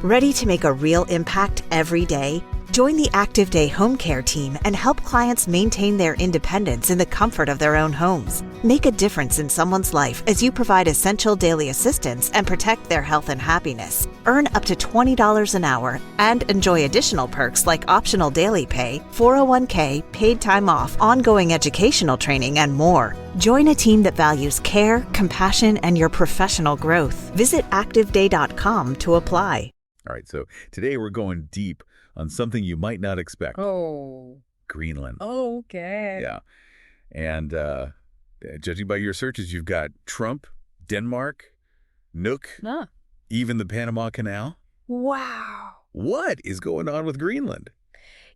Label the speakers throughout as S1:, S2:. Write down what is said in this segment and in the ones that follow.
S1: Ready to make a real impact every day? Join the Active Day Home Care team and help clients maintain their independence in the comfort of their own homes. Make a difference in someone's life as you provide essential daily assistance and protect their health and happiness. Earn up to $20 an hour and enjoy additional perks like optional daily pay, 401k, paid time off, ongoing educational training, and more. Join a team that values care, compassion, and your professional growth. Visit activeday.com to apply.
S2: All right, so today we're going deep on something you might not expect.
S3: Oh.
S2: Greenland.
S3: Oh, okay.
S2: Yeah. And judging by your searches, you've got Trump, Denmark, Nook, even the Panama Canal.
S3: Wow.
S2: What is going on with Greenland?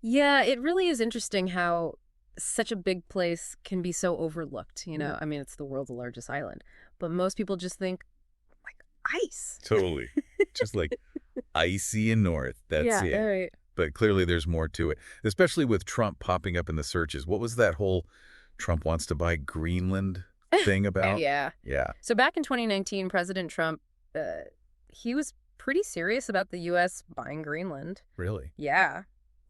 S3: Yeah, it really is interesting how such a big place can be so overlooked, you know? I mean, it's the world's largest island, but most people just think, like, ice.
S2: Totally. Just like icy and north. That's it.
S3: Right.
S2: But clearly there's more to it, especially with Trump popping up in the searches. What was that whole Trump wants to buy Greenland thing about?
S3: Yeah. So back in 2019, President Trump, he was pretty serious about the U.S. buying Greenland.
S2: Really?
S3: Yeah.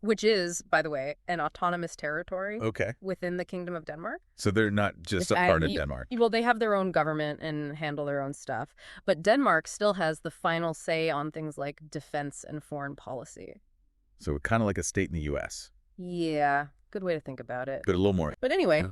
S3: Which is, by the way, an autonomous territory within the Kingdom of Denmark.
S2: So they're not just a part of Denmark.
S3: Well, they have their own government and handle their own stuff. But Denmark still has the final say on things like defense and foreign policy.
S2: So kind of like a state in the U.S.
S3: Yeah, good way to think about it.
S2: But a little more.
S3: But anyway,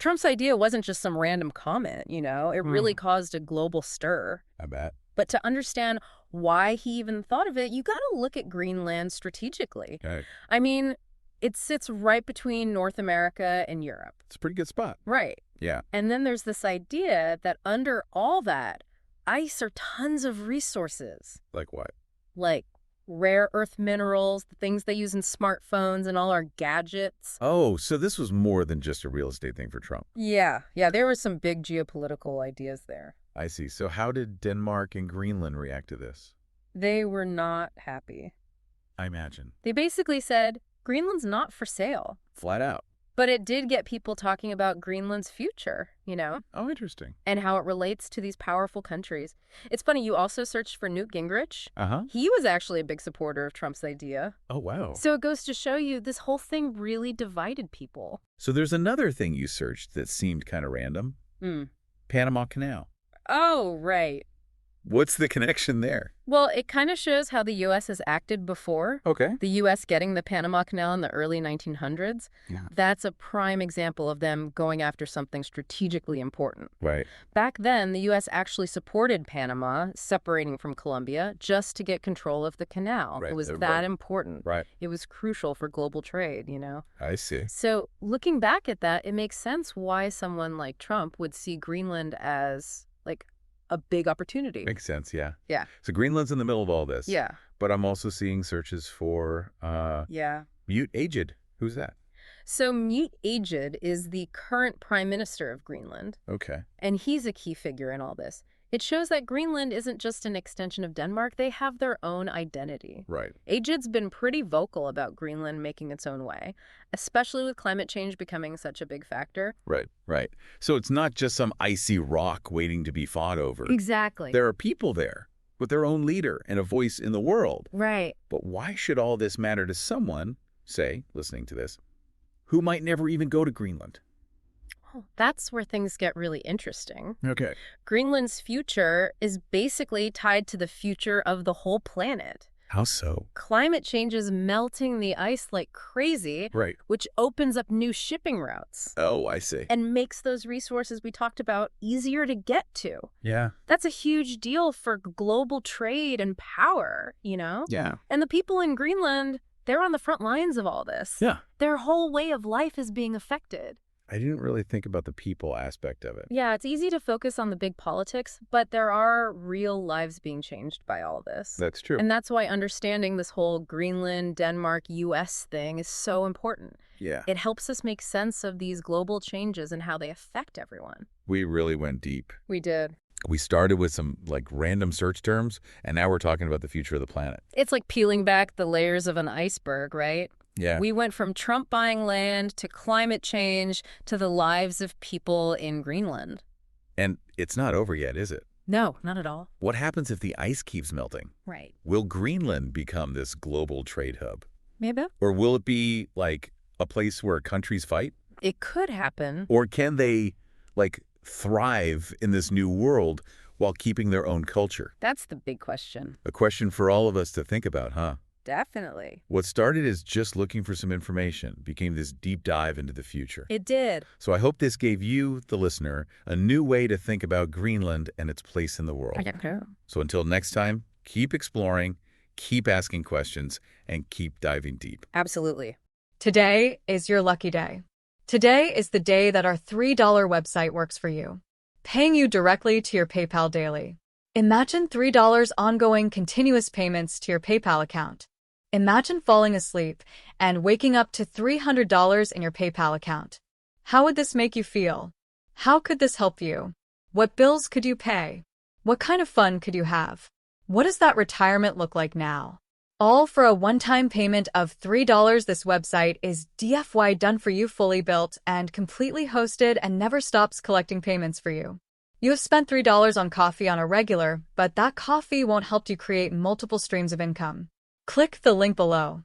S3: Trump's idea wasn't just some random comment, you know? It really caused a global stir.
S2: I bet.
S3: But to understand why he even thought of it, you got to look at Greenland strategically.
S2: Okay.
S3: I mean, it sits right between North America and Europe.
S2: It's a pretty good spot.
S3: Right.
S2: Yeah.
S3: And then there's this idea that under all that, ice are tons of resources.
S2: Like what?
S3: Like rare earth minerals, the things they use in smartphones and all our gadgets.
S2: Oh, so this was more than just a real estate thing for Trump.
S3: Yeah, there were some big geopolitical ideas there.
S2: I see. So how did Denmark and Greenland react to this?
S3: They were not happy.
S2: I imagine.
S3: They basically said, Greenland's not for sale.
S2: Flat out.
S3: But it did get people talking about Greenland's future, you know?
S2: Oh, interesting.
S3: And how it relates to these powerful countries. It's funny, you also searched for Newt Gingrich.
S2: Uh-huh.
S3: He was actually a big supporter of Trump's idea.
S2: Oh, wow.
S3: So it goes to show you this whole thing really divided people.
S2: So there's another thing you searched that seemed kind of random. Panama Canal.
S3: Oh, right.
S2: What's the connection there?
S3: Well, it kind of shows how the U.S. has acted before.
S2: Okay.
S3: The U.S. getting the Panama Canal in the early 1900s.
S2: Yeah.
S3: That's a prime example of them going after something strategically important.
S2: Right.
S3: Back then, the U.S. actually supported Panama separating from Colombia just to get control of the canal.
S2: Right.
S3: It was that important.
S2: Right.
S3: It was crucial for global trade, you know?
S2: I see.
S3: So looking back at that, it makes sense why someone like Trump would see Greenland as, like, a big opportunity.
S2: Makes sense, yeah.
S3: Yeah.
S2: So Greenland's in the middle of all this.
S3: Yeah.
S2: But I'm also seeing searches for Mute Aged. Who's that?
S3: So Mute Aged is the current prime minister of Greenland.
S2: Okay.
S3: And he's a key figure in all this. It shows that Greenland isn't just an extension of Denmark. They have their own identity.
S2: Right.
S3: Aged's been pretty vocal about Greenland making its own way, especially with climate change becoming such a big factor.
S2: Right, right. So it's not just some icy rock waiting to be fought over.
S3: Exactly.
S2: There are people there with their own leader and a voice in the world.
S3: Right.
S2: But why should all this matter to someone, say, listening to this, who might never even go to Greenland?
S3: That's where things get really interesting.
S2: Okay.
S3: Greenland's future is basically tied to the future of the whole planet.
S2: How so?
S3: Climate change is melting the ice like crazy,
S2: Right.
S3: which opens up new shipping routes.
S2: Oh, I see.
S3: And makes those resources we talked about easier to get to.
S2: Yeah.
S3: That's a huge deal for global trade and power, you know?
S2: Yeah.
S3: And the people in Greenland, they're on the front lines of all this.
S2: Yeah.
S3: Their whole way of life is being affected.
S2: I didn't really think about the people aspect of it.
S3: Yeah, it's easy to focus on the big politics, but there are real lives being changed by all this.
S2: That's true.
S3: And that's why understanding this whole Greenland, Denmark, U.S. thing is so important.
S2: Yeah.
S3: It helps us make sense of these global changes and how they affect everyone.
S2: We really went deep.
S3: We did.
S2: We started with some random search terms, and now we're talking about the future of the planet.
S3: It's like peeling back the layers of an iceberg, right?
S2: Yeah.
S3: We went from Trump buying land to climate change to the lives of people in Greenland.
S2: And it's not over yet, is it?
S3: No, not at all.
S2: What happens if the ice keeps melting?
S3: Right.
S2: Will Greenland become this global trade hub?
S3: Maybe.
S2: Or will it be like a place where countries fight?
S3: It could happen.
S2: Or can they like thrive in this new world while keeping their own culture?
S3: That's the big question.
S2: A question for all of us to think about, huh?
S3: Definitely.
S2: What started as just looking for some information became this deep dive into the future.
S3: It did.
S2: So I hope this gave you, the listener, a new way to think about Greenland and its place in the world. So until next time, keep exploring, keep asking questions, and keep diving deep.
S3: Absolutely.
S4: Today is your lucky day. Today is the day that our $3 website works for you, paying you directly to your PayPal daily. Imagine $3 ongoing continuous payments to your PayPal account. Imagine falling asleep and waking up to $300 in your PayPal account. How would this make you feel? How could this help you? What bills could you pay? What kind of fun could you have? What does that retirement look like now? All for a one-time payment of $3. This website is DFY done for you, fully built and completely hosted, and never stops collecting payments for you. You have spent $3 on coffee on a regular, but that coffee won't help you create multiple streams of income. Click the link below.